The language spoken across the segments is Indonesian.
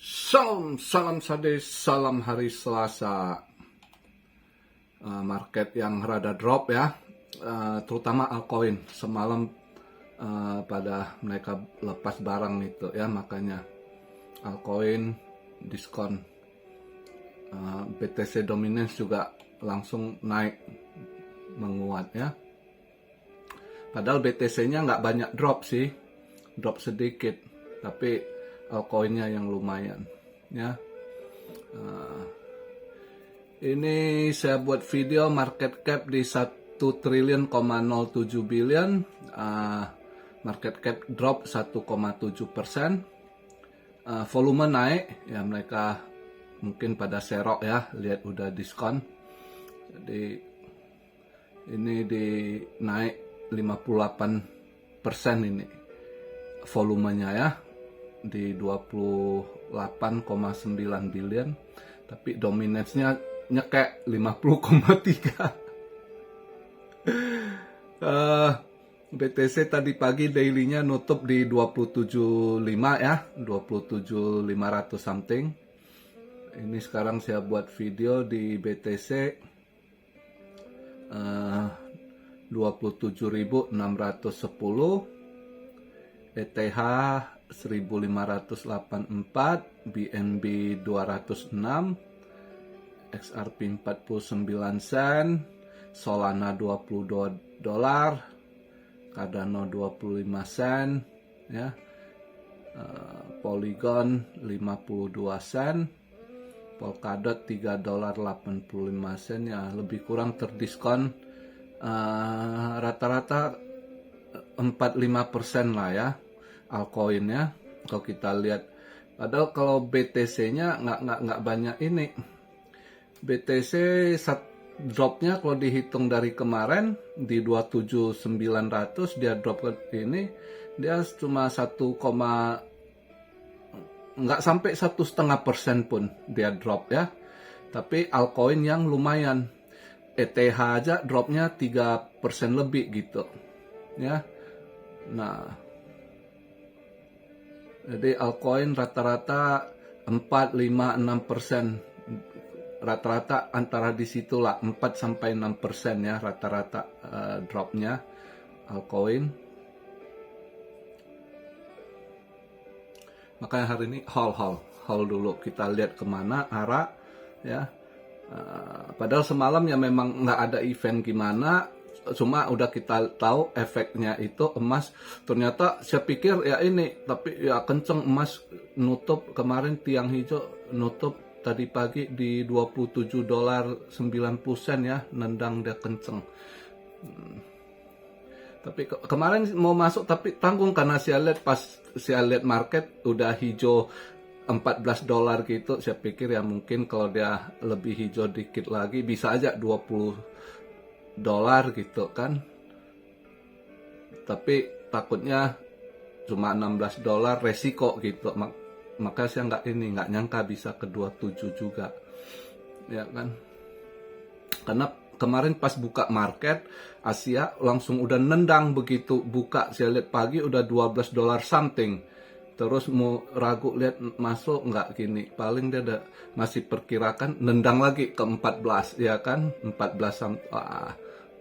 Salam sade, salam hari Selasa. Market yang rada drop ya, terutama altcoin. Semalam pada mereka lepas barang itu ya, makanya altcoin diskon. BTC dominance juga langsung naik menguat ya. Padahal BTC-nya nggak banyak drop sih, drop sedikit, tapi altcoin-nya yang lumayan ya. Ini saya buat video market cap di 1 triliun, 07 billion, market cap drop 1,7%, volume naik ya, mereka mungkin pada serok ya, lihat udah diskon, jadi ini di naik 58% ini volumenya ya, di 28,9 billion, tapi dominance-nya nyekek 50,3. BTC tadi pagi daily-nya nutup di 27.5 ya, 27.500 something. Ini sekarang saya buat video di BTC 27.610, ETH 1584, BNB 206, XRP 49 sen, Solana 22 dolar, Cardano 25 sen ya, Polygon 52 sen, Polkadot 3 dolar 85 sen ya, lebih kurang terdiskon rata-rata 45% lah ya altcoin-nya kalau kita lihat. Padahal kalau BTC-nya nggak banyak ini. BTC dropnya kalau dihitung dari kemarin di 27.900 dia drop ke ini, dia cuma nggak sampai 1,5% pun dia drop ya. Tapi altcoin yang lumayan, ETH aja dropnya 3% lebih gitu ya. Nah, jadi altcoin rata-rata 4, 5, 6%, rata-rata antara di situlah 4-6% ya rata-rata dropnya altcoin. Makanya hari ini hold dulu, kita lihat kemana arah ya. Padahal semalam ya memang nggak ada event gimana, cuma udah kita tahu efeknya itu emas. Ternyata saya pikir ya ini, tapi ya kenceng emas nutup kemarin, tiang hijau nutup tadi pagi di 27 dolar 90 sen ya, nendang dia kenceng. Tapi kemarin mau masuk tapi tanggung karena saya lihat pas saya lihat market udah hijau 14 dolar gitu, saya pikir ya mungkin kalau dia lebih hijau dikit lagi bisa aja 20 dolar gitu kan. Tapi takutnya cuma 16 dolar resiko gitu. Maka saya nggak nyangka bisa ke 27 juga. Ya kan. Karena kemarin pas buka market Asia langsung udah nendang, begitu buka saya lihat pagi udah 12 dolar something. Terus mau ragu lihat masuk nggak gini, paling dia masih perkirakan nendang lagi ke 14 ya kan, 14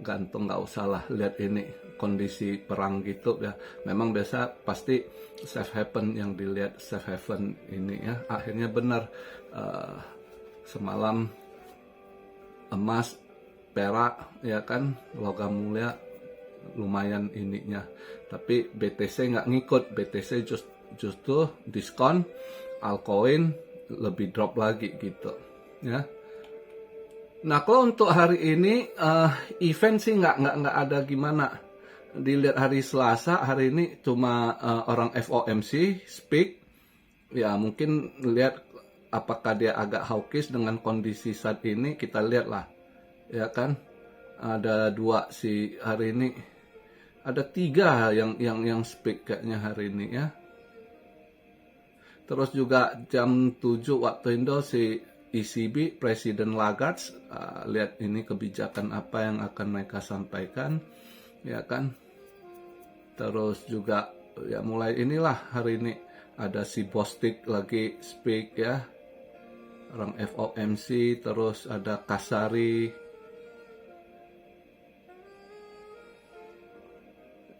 gantung, nggak usah lah lihat ini kondisi perang gitu ya. Memang biasa pasti safe haven yang dilihat, safe haven ini ya. Akhirnya benar, semalam emas, perak ya kan, logam mulia lumayan ininya, tapi BTC nggak ngikut. BTC justru diskon, altcoin lebih drop lagi gitu ya. Nah kalau untuk hari ini event sih nggak ada gimana. Dilihat hari Selasa, hari ini cuma orang FOMC speak ya, mungkin lihat apakah dia agak hawkish dengan kondisi saat ini, kita lihat lah ya kan. Ada 2 sih hari ini, ada 3 yang speak kayaknya hari ini ya. Terus juga jam 7 waktu Indo si ECB, Presiden Lagarde, lihat ini kebijakan apa yang akan mereka sampaikan ya kan. Terus juga ya mulai inilah hari ini ada si Bostik lagi speak ya, orang FOMC, terus ada Kasari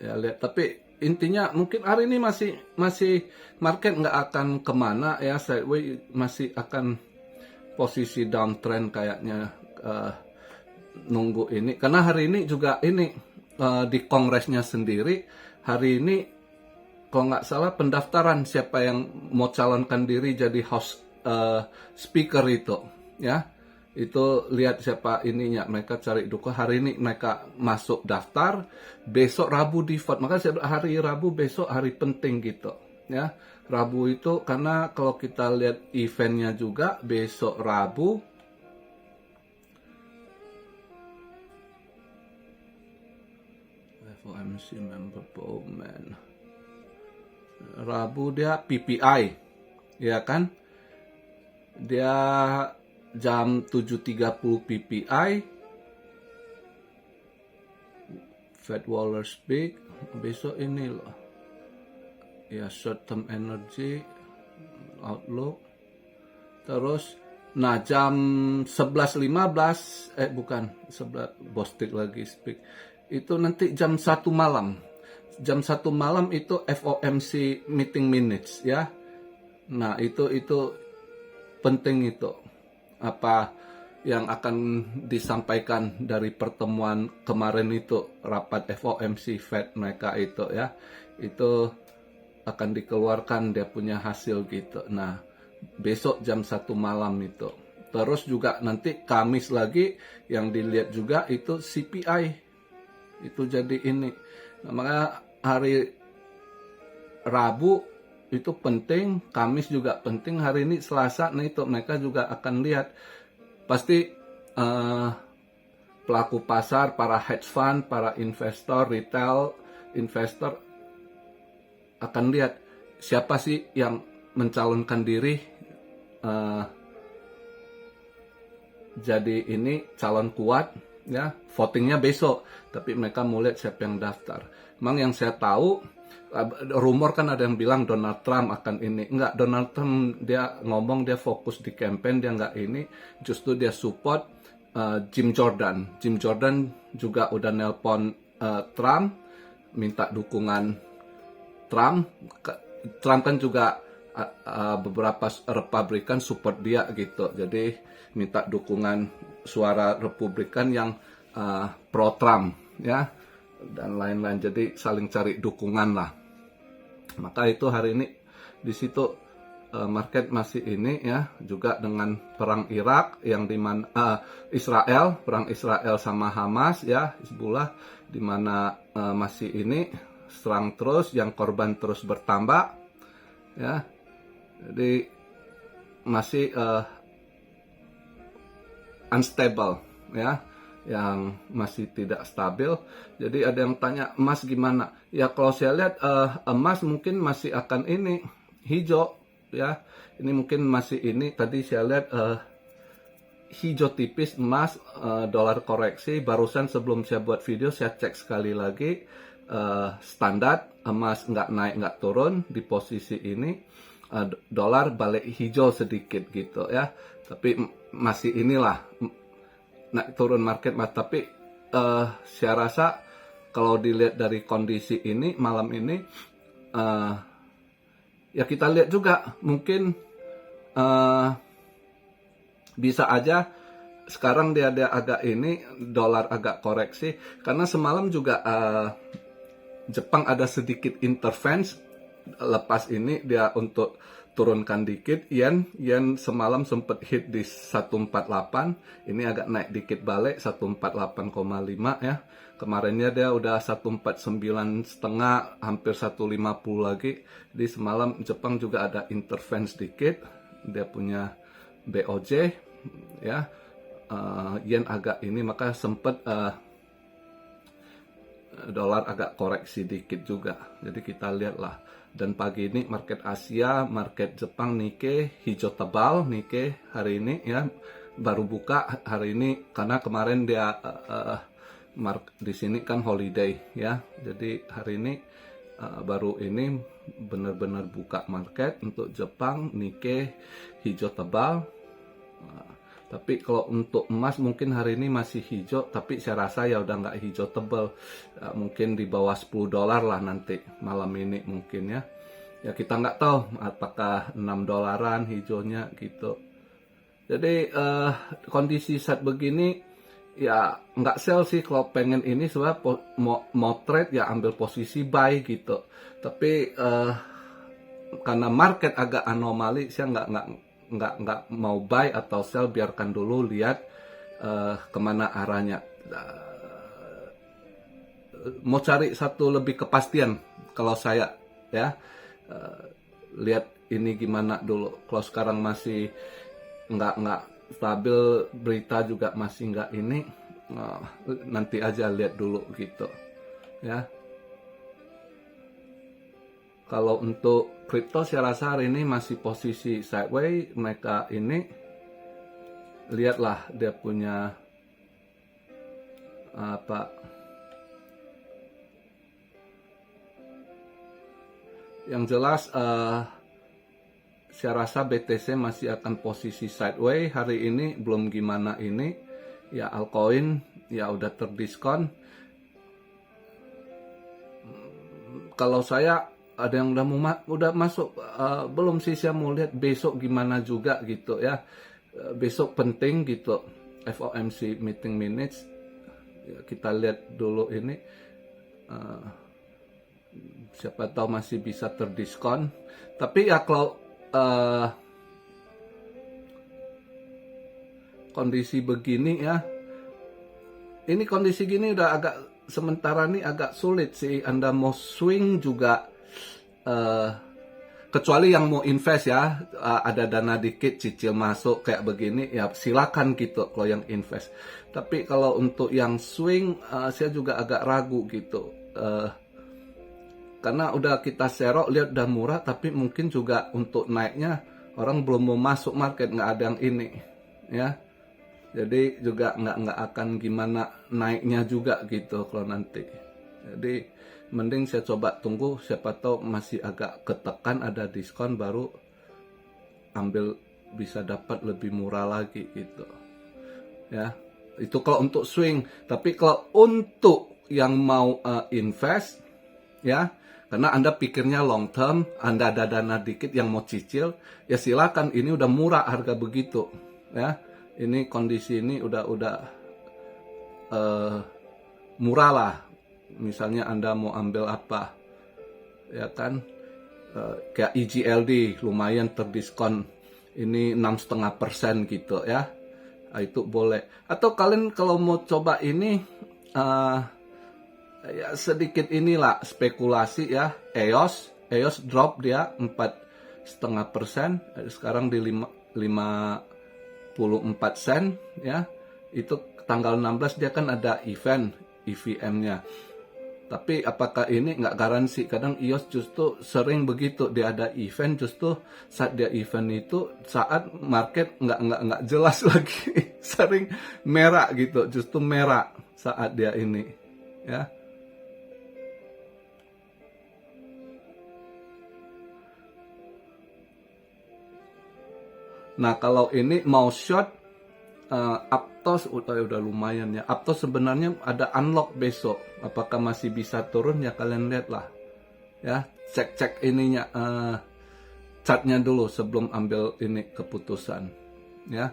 ya. Lihat, tapi intinya mungkin hari ini masih market nggak akan kemana ya, sideways, masih akan posisi downtrend kayaknya, nunggu ini, karena hari ini juga ini di kongresnya sendiri hari ini kalau nggak salah pendaftaran siapa yang mau calonkan diri jadi house speaker itu ya, itu lihat siapa ininya, mereka cari dukungan. Hari ini mereka masuk daftar, besok Rabu di vote. Maka hari Rabu besok hari penting gitu ya. Rabu itu karena kalau kita lihat eventnya juga besok Rabu, FOMC member Bowman, Rabu dia PPI ya kan, dia jam 7.30 PPI, Fed Waller speak. Besok ini loh ya, short term energy outlook. Terus nah jam 11.15 bukan 11, Bostik lagi speak, itu nanti jam 1 malam. Jam 1 malam itu FOMC meeting minutes ya. Nah itu penting, itu apa yang akan disampaikan dari pertemuan kemarin itu, rapat FOMC Fed mereka itu ya, itu akan dikeluarkan dia punya hasil gitu. Nah besok jam 1 malam itu. Terus juga nanti Kamis lagi yang dilihat juga itu CPI, itu jadi ini. Nah, makanya hari Rabu itu penting, Kamis juga penting, hari ini Selasa, nah itu mereka juga akan lihat. Pasti pelaku pasar, para hedge fund, para investor, retail investor akan lihat siapa sih yang mencalonkan diri jadi ini calon kuat ya. Votingnya besok, tapi mereka mau lihat siapa yang daftar. Memang yang saya tahu, rumor kan ada yang bilang Donald Trump akan ini. Enggak, Donald Trump dia ngomong dia fokus di campaign, dia enggak ini, justru dia support Jim Jordan. Jim Jordan juga udah nelpon Trump, minta dukungan Trump. Trump kan juga beberapa Republikan support dia gitu, jadi minta dukungan suara Republikan yang pro Trump ya, dan lain-lain, jadi saling cari dukungan lah. Maka itu hari ini di situ market masih ini ya, juga dengan perang Irak yang dimana perang Israel sama Hamas ya, Hizbullah, dimana masih ini serang terus, yang korban terus bertambah ya. Jadi masih unstable ya, yang masih tidak stabil. Jadi ada yang tanya emas gimana? Ya kalau saya lihat emas mungkin masih akan ini hijau ya. Ini mungkin masih ini, tadi saya lihat hijau tipis emas, dolar koreksi. Barusan sebelum saya buat video saya cek sekali lagi, standar emas nggak naik nggak turun di posisi ini. Dolar balik hijau sedikit gitu ya, tapi masih inilah naik turun market mas. Tapi saya rasa kalau dilihat dari kondisi ini malam ini, ya kita lihat juga mungkin bisa aja sekarang dia agak ini, dolar agak koreksi karena semalam juga Jepang ada sedikit intervensi. Lepas ini dia untuk turunkan dikit yen semalam sempat hit di 148, ini agak naik dikit balik 148,5 ya. Kemarinnya dia udah 149,5, hampir 150 lagi. Di semalam Jepang juga ada intervensi dikit, dia punya BOJ ya, yen agak ini, maka sempat dolar agak koreksi dikit juga. Jadi kita lihatlah. Dan pagi ini market Asia, market Jepang, Nikkei hijau tebal. Nikkei hari ini ya baru buka hari ini karena kemarin dia di sini kan holiday ya. Jadi hari ini baru ini benar-benar buka market untuk Jepang, Nikkei hijau tebal. Tapi kalau untuk emas mungkin hari ini masih hijau, tapi saya rasa ya udah nggak hijau tebal, mungkin di bawah $10 lah nanti malam ini mungkin ya. Ya kita nggak tahu apakah $6 hijaunya gitu. Jadi kondisi saat begini ya nggak sell sih, kalau pengen ini sebenarnya mau trade ya ambil posisi buy gitu. Tapi karena market agak anomali, saya nggak mau buy atau sell, biarkan dulu lihat kemana arahnya. Mau cari satu lebih kepastian kalau saya ya, lihat ini gimana dulu. Kalau sekarang masih nggak stabil, berita juga masih nggak ini, nanti aja lihat dulu gitu ya. Kalau untuk kripto saya rasa hari ini masih posisi sideways. Mereka ini lihatlah dia punya apa, yang jelas saya rasa BTC masih akan posisi sideways hari ini, belum gimana ini ya. Altcoin ya udah terdiskon. Kalau saya ada yang udah masuk, belum sih, saya mau lihat besok gimana juga gitu ya. Besok penting gitu, FOMC meeting minutes ya, kita lihat dulu ini, siapa tahu masih bisa terdiskon. Tapi ya kalau kondisi begini ya, ini kondisi gini udah agak sementara nih agak sulit sih. Anda mau swing juga, kecuali yang mau invest ya, ada dana dikit cicil masuk kayak begini ya silakan gitu kalau yang invest. Tapi kalau untuk yang swing, saya juga agak ragu gitu, karena udah kita serok lihat udah murah, tapi mungkin juga untuk naiknya orang belum mau masuk market, nggak ada yang ini ya. Jadi juga nggak akan gimana naiknya juga gitu kalau nanti. Jadi mending saya coba tunggu, siapa tahu masih agak ketekan ada diskon, baru ambil, bisa dapat lebih murah lagi gitu ya. Itu kalau untuk swing. Tapi kalau untuk yang mau invest ya, karena Anda pikirnya long term, Anda ada dana dikit yang mau cicil, ya silakan, ini udah murah harga begitu ya. Ini kondisi ini udah murah lah. Misalnya Anda mau ambil apa ya kan, kayak EGLD lumayan terdiskon, ini 6,5% gitu ya. Itu boleh. Atau kalian kalau mau coba ini, ya sedikit inilah spekulasi ya. EOS drop dia 4,5%, sekarang di 54 sen ya. Itu tanggal 16 dia kan ada event EVM-nya. Tapi apakah ini nggak garansi. Kadang EOS justru sering begitu, dia ada event, justru saat dia event itu saat market nggak jelas lagi sering merah gitu, justru merah saat dia ini ya. Nah kalau ini mau short, Aptos udah lumayan ya. Aptos sebenarnya ada unlock besok. Apakah masih bisa turun ya, kalian lihat lah ya. Cek ininya, chartnya dulu sebelum ambil ini keputusan ya.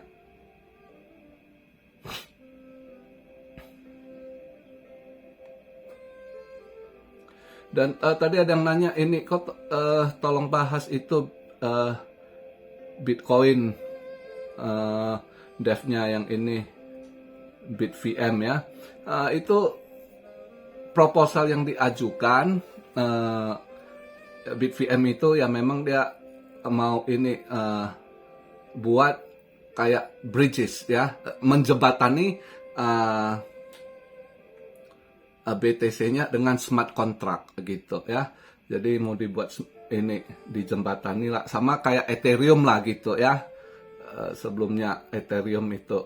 Dan tadi ada yang nanya ini kok, tolong bahas itu Bitcoin, devnya yang ini BitVM ya. Itu proposal yang diajukan, BitVM itu ya memang dia mau ini buat kayak bridges ya, menjembatani BTC-nya dengan smart contract gitu ya. Jadi mau dibuat ini dijembatani lah, sama kayak Ethereum lah gitu ya. Sebelumnya Ethereum itu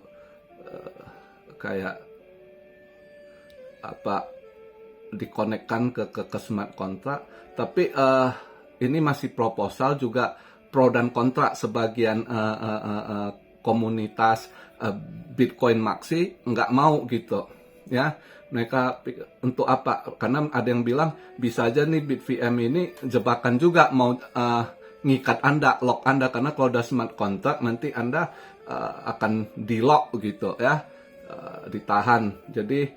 kayak apa, dikonekkan ke smart contract. Tapi ini masih proposal, juga pro dan kontra. Sebagian komunitas Bitcoin Maxi nggak mau gitu, ya. Mereka untuk apa? Karena ada yang bilang bisa aja nih BitVM ini jebakan juga, mau ngikat Anda, lock Anda, karena kalau udah smart contract nanti Anda akan di lock gitu ya, ditahan. Jadi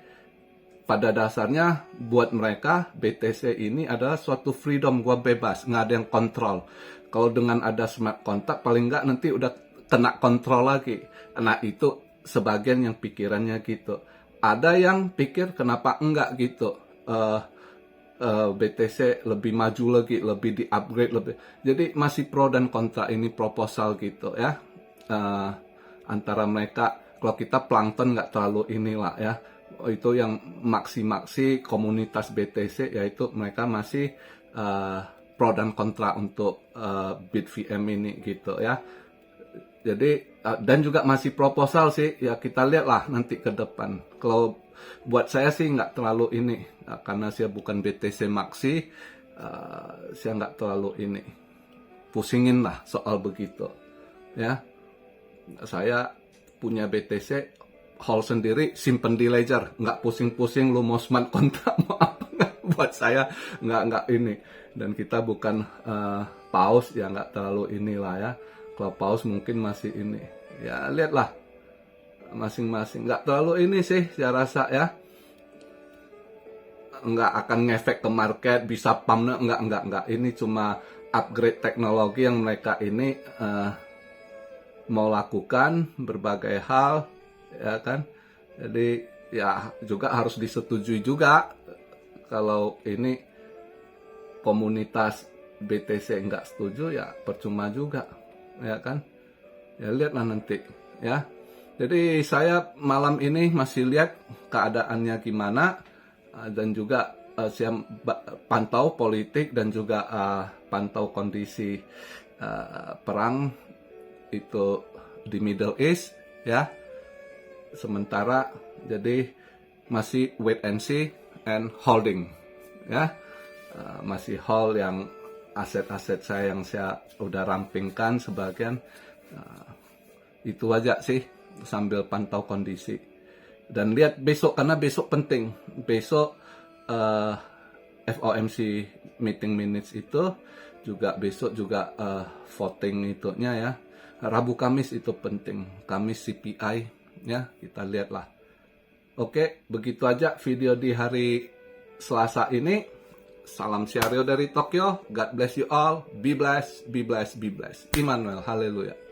pada dasarnya buat mereka BTC ini adalah suatu freedom, gua bebas, nggak ada yang kontrol. Kalau dengan ada smart contract paling nggak nanti udah kena kontrol lagi. Nah itu sebagian yang pikirannya gitu. Ada yang pikir kenapa enggak gitu, BTC lebih maju lagi, lebih di upgrade lebih. Jadi masih pro dan kontra ini proposal gitu ya, antara mereka. Kalau kita plankton nggak terlalu inilah ya, itu yang maksi komunitas BTC, yaitu mereka masih pro dan kontra untuk BitVM ini gitu ya. Jadi dan juga masih proposal sih ya, kita lihatlah nanti ke depan. Kalau buat saya sih nggak terlalu ini, karena saya bukan BTC Maxi, saya nggak terlalu ini pusingin lah soal begitu ya. Saya punya BTC, hold sendiri, simpen di ledger, nggak pusing-pusing lu mau smart contract mau apa. Buat saya nggak ini, dan kita bukan paus ya, nggak terlalu inilah ya. Kalau paus mungkin masih ini ya, lihatlah masing-masing, nggak terlalu ini sih saya rasa ya, nggak akan ngefek ke market, bisa pump, nggak. Ini cuma upgrade teknologi yang mereka ini mau lakukan berbagai hal ya kan. Jadi ya juga harus disetujui juga. Kalau ini komunitas BTC nggak setuju ya percuma juga ya kan. Ya lihatlah nanti ya. Jadi saya malam ini masih lihat keadaannya gimana, dan juga saya pantau politik dan juga pantau kondisi perang itu di Middle East ya. Sementara jadi masih wait and see and holding ya. Masih hold yang aset-aset saya yang saya udah rampingkan sebagian. Itu aja sih, sambil pantau kondisi dan lihat besok, karena besok penting. Besok FOMC meeting minutes itu juga, besok juga voting itunya ya. Rabu Kamis itu penting, Kamis CPI ya, kita lihatlah. Oke, begitu aja video di hari Selasa ini. Salam Syario dari Tokyo. God bless you all. Be blessed, be blessed, be blessed. Immanuel, haleluya.